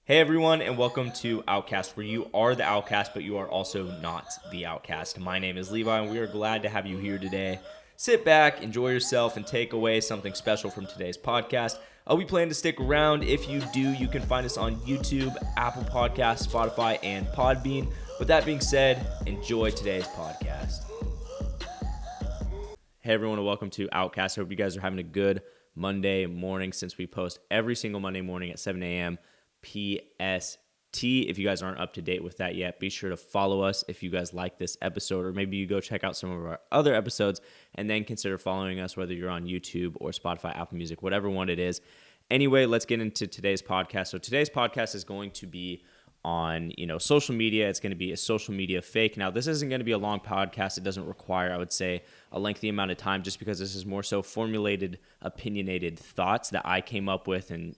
Hey everyone, and welcome to Outcast, where you are the outcast, but you are also not the outcast. My name is Levi, and we are glad to have you here today. Sit back, enjoy yourself, and take away something special from today's podcast. We plan to stick around. If you do, you can find us on YouTube, Apple Podcasts, Spotify, and Podbean. With that being said, enjoy today's podcast. Hey everyone, and welcome to Outcast. I hope you guys are having a good Monday morning since we post every single Monday morning at 7 a.m. PST. If you guys aren't up to date with that yet, be sure to follow us if you guys like this episode, or maybe you go check out some of our other episodes and then consider following us, whether you're on YouTube or Spotify, Apple Music, whatever one it is. Anyway, let's get into today's podcast. So today's podcast is going to be on social media. It's going to be a social media fake. Now, this isn't going to be a long podcast. It doesn't require, I would say, a lengthy amount of time, just because this is more so formulated, opinionated thoughts that I came up with, and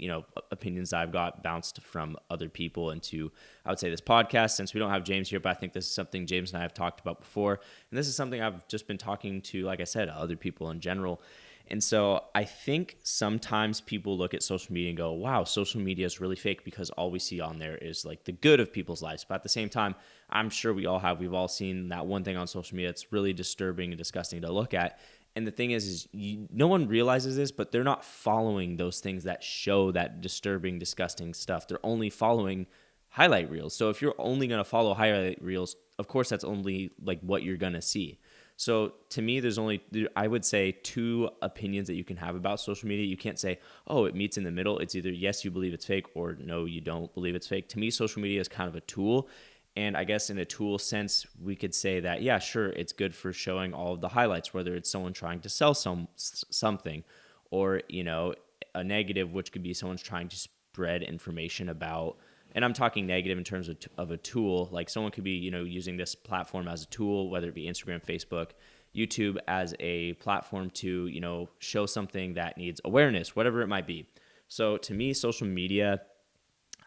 opinions I've got bounced from other people into, I would say, this podcast. Since we don't have James here, but I think this is something James and I have talked about before, and this is something I've just been talking to, like I said, other people in general. And so I think sometimes people look at social media and go, wow, social media is really fake because all we see on there is like the good of people's lives. But at the same time, I'm sure we've all seen that one thing on social media that's really disturbing and disgusting to look at. And the thing is no one realizes this, but they're not following those things that show that disturbing, disgusting stuff. They're only following highlight reels. So if you're only going to follow highlight reels, of course, that's only like what you're going to see. So to me, there's only, I would say, two opinions that you can have about social media. You can't say, oh, it meets in the middle. It's either yes, you believe it's fake, or no, you don't believe it's fake. To me, social media is kind of a tool. And I guess in a tool sense, we could say that, yeah, sure, it's good for showing all of the highlights, whether it's someone trying to sell something, or, a negative, which could be someone's trying to spread information about. And I'm talking negative in terms of a tool. Like someone could be, using this platform as a tool, whether it be Instagram, Facebook, YouTube, as a platform to, show something that needs awareness, whatever it might be. So to me, social media,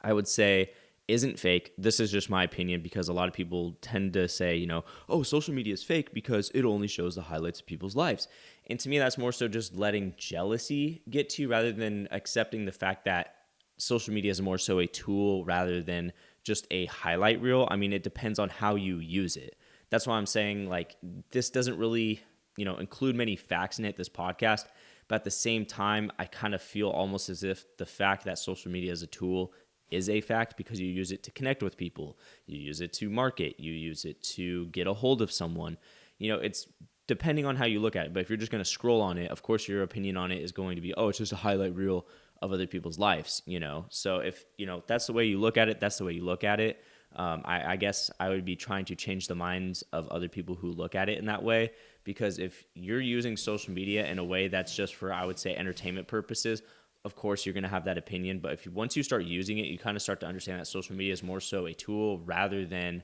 I would say, isn't fake. This is just my opinion, because a lot of people tend to say, oh, social media is fake because it only shows the highlights of people's lives. And to me, that's more so just letting jealousy get to you, rather than accepting the fact that social media is more so a tool rather than just a highlight reel. I mean, it depends on how you use it. That's why I'm saying, like, this doesn't really, include many facts in it, this podcast. But at the same time, I kind of feel almost as if the fact that social media is a tool is a fact, because you use it to connect with people. You use it to market. You use it to get a hold of someone. It's depending on how you look at it. But if you're just going to scroll on it, of course, your opinion on it is going to be, oh, it's just a highlight reel of other people's lives, So if, that's the way you look at it, that's the way you look at it. I guess I would be trying to change the minds of other people who look at it in that way, because if you're using social media in a way that's just for, I would say, entertainment purposes, of course, you're going to have that opinion. But once you start using it, you kind of start to understand that social media is more so a tool rather than,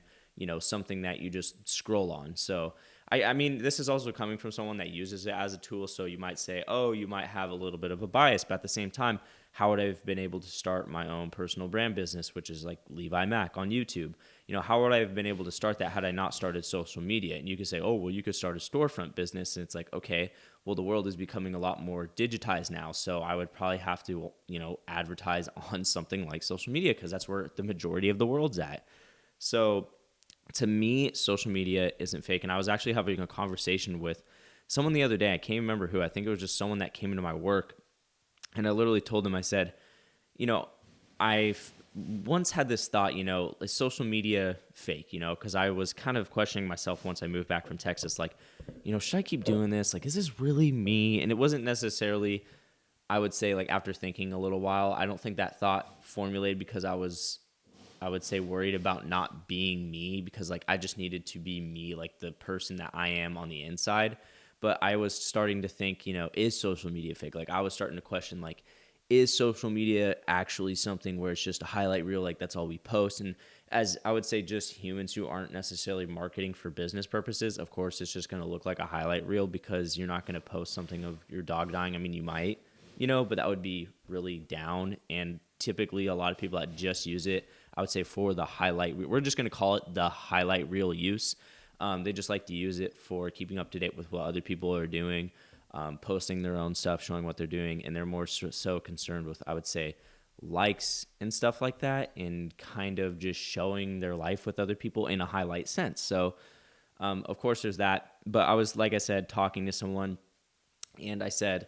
something that you just scroll on. So I mean, this is also coming from someone that uses it as a tool. So you might say, oh, you might have a little bit of a bias. But at the same time, how would I have been able to start my own personal brand business, which is like Levi Mac on YouTube? How would I have been able to start that had I not started social media? And you could say, oh, well, you could start a storefront business. And it's like, okay, well, the world is becoming a lot more digitized now. So I would probably have to, advertise on something like social media, because that's where the majority of the world's at. So to me, social media isn't fake. And I was actually having a conversation with someone the other day. I can't remember who. I think it was just someone that came into my work. And I literally told them, I said, I've once had this thought, is social media fake, because I was kind of questioning myself once I moved back from Texas, like, should I keep doing this? Like, is this really me? And it wasn't necessarily, I would say, like, after thinking a little while, I don't think that thought formulated because I would say, worried about not being me, because like I just needed to be me, like the person that I am on the inside. But I was starting to think, is social media fake? Like I was starting to question, like, is social media actually something where it's just a highlight reel? Like that's all we post. And as I would say, just humans who aren't necessarily marketing for business purposes, of course, it's just going to look like a highlight reel, because you're not going to post something of your dog dying. I mean, you might, but that would be really down. And typically a lot of people that just use it, I would say, for the highlight, we're just going to call it the highlight reel use. They just like to use it for keeping up to date with what other people are doing, posting their own stuff, showing what they're doing. And they're more so concerned with, I would say, likes and stuff like that, and kind of just showing their life with other people in a highlight sense. So, of course, there's that. But I was, like I said, talking to someone, and I said,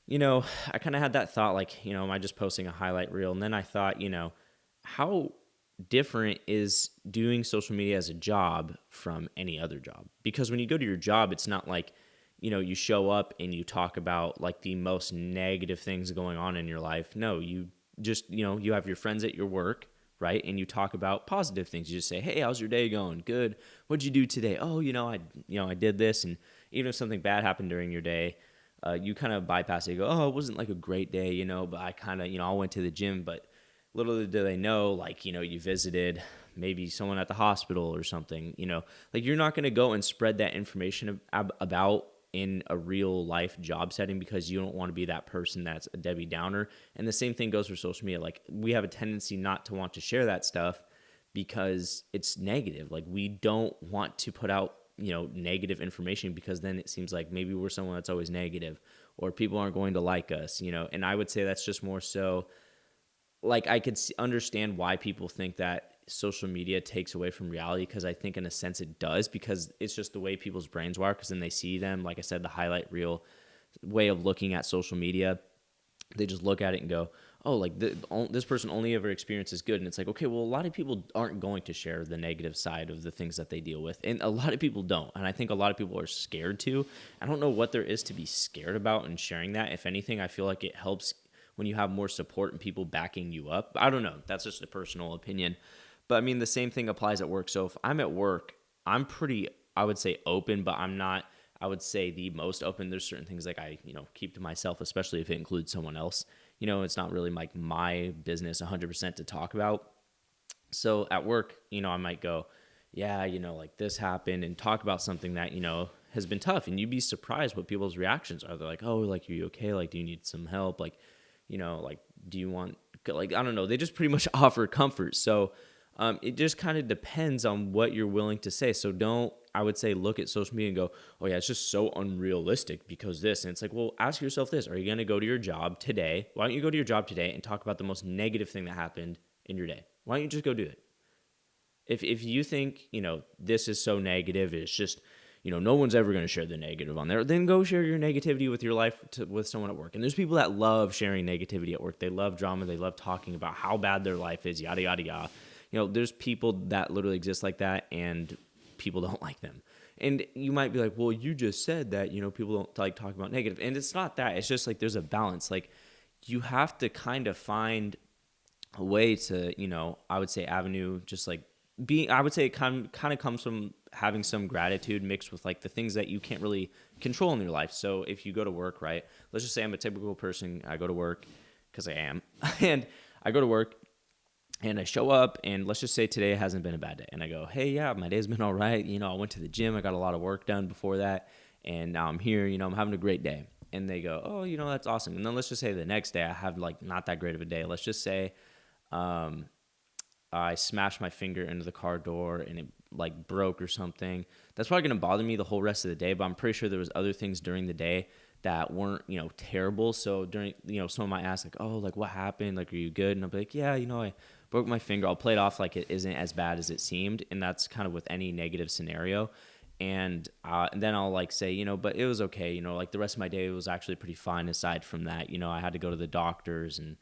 I kind of had that thought, like, am I just posting a highlight reel? And then I thought, how different is doing social media as a job from any other job? Because when you go to your job, it's not like, you show up and you talk about like the most negative things going on in your life. No, you just, you have your friends at your work, right? And you talk about positive things. You just say, hey, how's your day going? Good. What'd you do today? Oh, I did this. And even if something bad happened during your day, you kind of bypass it. You go, oh, it wasn't like a great day, but I kind of, I went to the gym, but little do they know, like, you visited maybe someone at the hospital or something, like you're not going to go and spread that information about in a real life job setting because you don't want to be that person that's a Debbie Downer. And the same thing goes for social media. Like we have a tendency not to want to share that stuff because it's negative. Like we don't want to put out, negative information because then it seems like maybe we're someone that's always negative or people aren't going to like us, and I would say that's just more so like I could understand why people think that social media takes away from reality, because I think in a sense it does, because it's just the way people's brains work. Because then they see them, like I said, the highlight reel way of looking at social media. They just look at it and go, oh, like this person only ever experiences good. And it's like, okay, well, a lot of people aren't going to share the negative side of the things that they deal with. And a lot of people don't. And I think a lot of people are scared to. I don't know what there is to be scared about in sharing that. If anything, I feel like it helps when you have more support and people backing you up. I don't know. That's just a personal opinion. But I mean, the same thing applies at work. So if I'm at work, I'm pretty, I would say, open, but I'm not, I would say, the most open. There's certain things like I, keep to myself, especially if it includes someone else. It's not really like my business 100% to talk about. So at work, I might go, yeah, like this happened, and talk about something that, has been tough. And you'd be surprised what people's reactions are. They're like, oh, like, are you okay? Like, do you need some help? Like, like, do you want, like, I don't know. They just pretty much offer comfort. So it just kind of depends on what you're willing to say. So don't, I would say, look at social media and go, oh yeah, it's just so unrealistic because this. And it's like, well, ask yourself this. Are you going to go to your job today? Why don't you go to your job today and talk about the most negative thing that happened in your day? Why don't you just go do it? If you think, this is so negative, it's just, no one's ever going to share the negative on there, then go share your negativity with your life with someone at work. And there's people that love sharing negativity at work. They love drama. They love talking about how bad their life is, yada, yada, yada. There's people that literally exist like that, and people don't like them. And you might be like, well, you just said that, people don't like talking about negative. And it's not that. It's just like there's a balance. Like you have to kind of find a way to, I would say avenue, just like being, I would say it kind of comes from having some gratitude mixed with like the things that you can't really control in your life. So if you go to work, right, let's just say I'm a typical person. I go to work because I am, and I go to work and I show up, and let's just say today hasn't been a bad day. And I go, hey, yeah, my day's been all right. I went to the gym. I got a lot of work done before that. And now I'm here, I'm having a great day. And they go, oh, that's awesome. And then let's just say the next day I have like not that great of a day. Let's just say I smashed my finger into the car door and it like broke or something. That's probably going to bother me the whole rest of the day, but I'm pretty sure there was other things during the day that weren't, terrible. So during, someone might ask like, oh, like what happened? Like, are you good? And I'll be like, yeah, I broke my finger. I'll play it off like it isn't as bad as it seemed. And that's kind of with any negative scenario. And then I'll like say, but it was okay. Like the rest of my day was actually pretty fine aside from that. I had to go to the doctors and,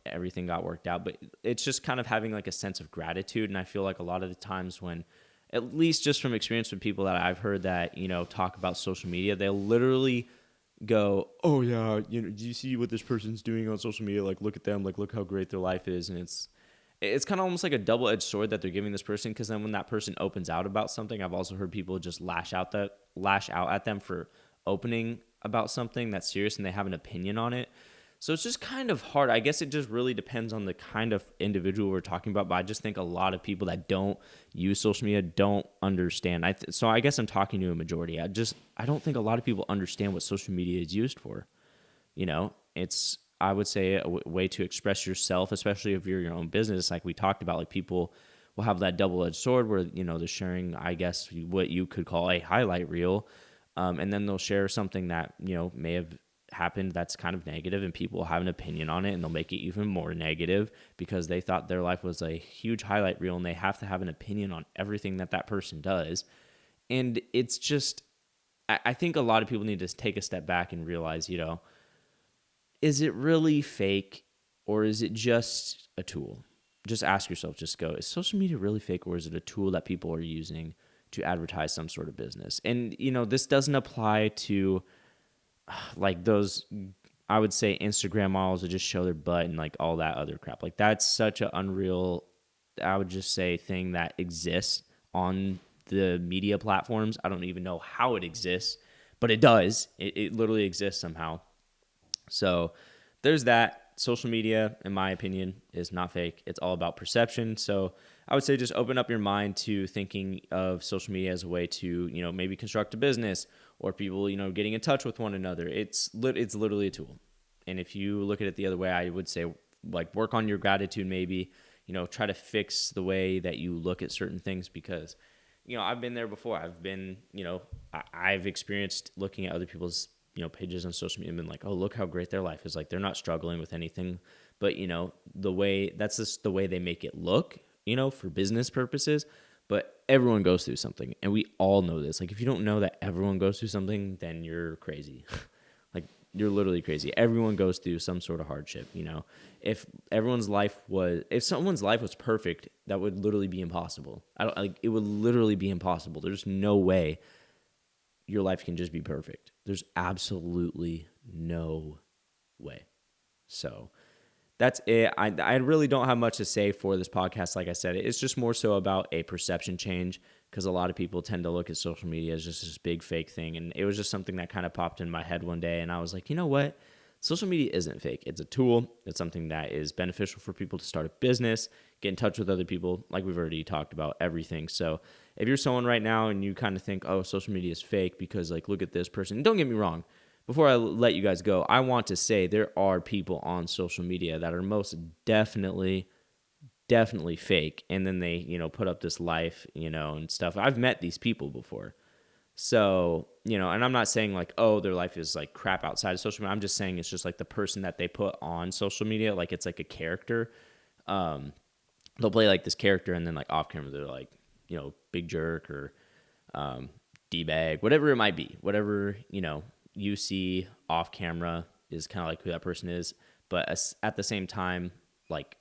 everything got worked out. But it's just kind of having like a sense of gratitude. And I feel like a lot of the times when, at least just from experience with people that I've heard that, talk about social media, they'll literally go, oh yeah, do you see what this person's doing on social media? Like, look at them, like, look how great their life is. And it's kind of almost like a double-edged sword that they're giving this person, because then when that person opens out about something, I've also heard people just lash out at them for opening about something that's serious and they have an opinion on it. So it's just kind of hard. I guess it just really depends on the kind of individual we're talking about. But I just think a lot of people that don't use social media don't understand. So I guess I'm talking to a majority. I don't think a lot of people understand what social media is used for. It's, I would say, a way to express yourself, especially if you're your own business. Like we talked about, like people will have that double-edged sword where, they're sharing, I guess, what you could call a highlight reel. And then they'll share something that, may have happened that's kind of negative, and people have an opinion on it, and they'll make it even more negative because they thought their life was a huge highlight reel, and they have to have an opinion on everything that person does. And it's just, I think a lot of people need to take a step back and realize, is it really fake, or is it just a tool? Just ask yourself, just go, is social media really fake, or is it a tool that people are using to advertise some sort of business? And, this doesn't apply to like those, I would say, Instagram models that just show their butt and like all that other crap. Like that's such an unreal, I would just say, thing that exists on the media platforms. I don't even know how it exists, but it does. It literally exists somehow. So there's that. Social media, in my opinion, is not fake. It's all about perception. So I would say just open up your mind to thinking of social media as a way to, maybe construct a business, or people, getting in touch with one another. It's literally a tool. And if you look at it the other way, I would say like work on your gratitude, maybe, try to fix the way that you look at certain things, because, I've been there before. I've been, I've experienced looking at other people's pages on social media and been like, oh, look how great their life is. Like they're not struggling with anything, but that's just the way they make it look, for business purposes. But everyone goes through something, and we all know this. Like if you don't know that everyone goes through something, then you're crazy. Like you're literally crazy. Everyone goes through some sort of hardship. If someone's life was perfect, that would literally be impossible. It would literally be impossible. There's no way your life can just be perfect. There's absolutely no way. So that's it. I really don't have much to say for this podcast. Like I said, it's just more so about a perception change, because a lot of people tend to look at social media as just this big fake thing. And it was just something that kind of popped in my head one day. And I was like, you know what? Social media isn't fake. It's a tool. It's something that is beneficial for people to start a business, get in touch with other people, like we've already talked about everything. So if you're someone right now and you kind of think, oh, social media is fake because like, look at this person. Don't get me wrong. Before I let you guys go, I want to say there are people on social media that are most definitely fake. And then they, put up this life, and stuff. I've met these people before. So, and I'm not saying like, oh, their life is like crap outside of social media. I'm just saying it's just like the person that they put on social media. Like it's like a character. They'll play like this character, and then like off camera, they're like, big jerk or D-bag, whatever it might be. Whatever, you see off camera is kind of like who that person is. But at the same time, like,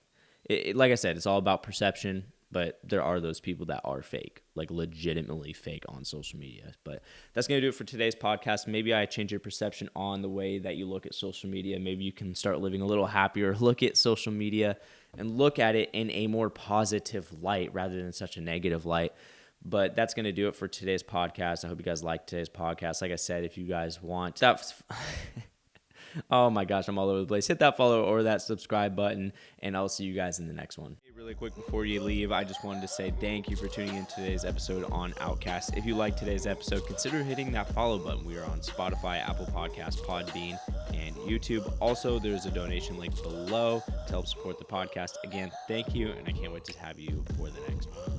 like I said, it's all about perception. But there are those people that are fake, like legitimately fake on social media. But that's going to do it for today's podcast. Maybe I change your perception on the way that you look at social media. Maybe you can start living a little happier, look at social media and look at it in a more positive light rather than such a negative light. But that's going to do it for today's podcast. I hope you guys liked today's podcast. Like I said, if you guys want that... Oh my gosh, I'm all over the place. Hit that follow or that subscribe button, and I'll see you guys in the next one. Hey, really quick before you leave, I just wanted to say thank you for tuning in today's episode on Outcast. If you liked today's episode, consider hitting that follow button. We are on Spotify, Apple Podcasts, Podbean, and YouTube. Also, there's a donation link below to help support the podcast. Again, thank you, and I can't wait to have you for the next one.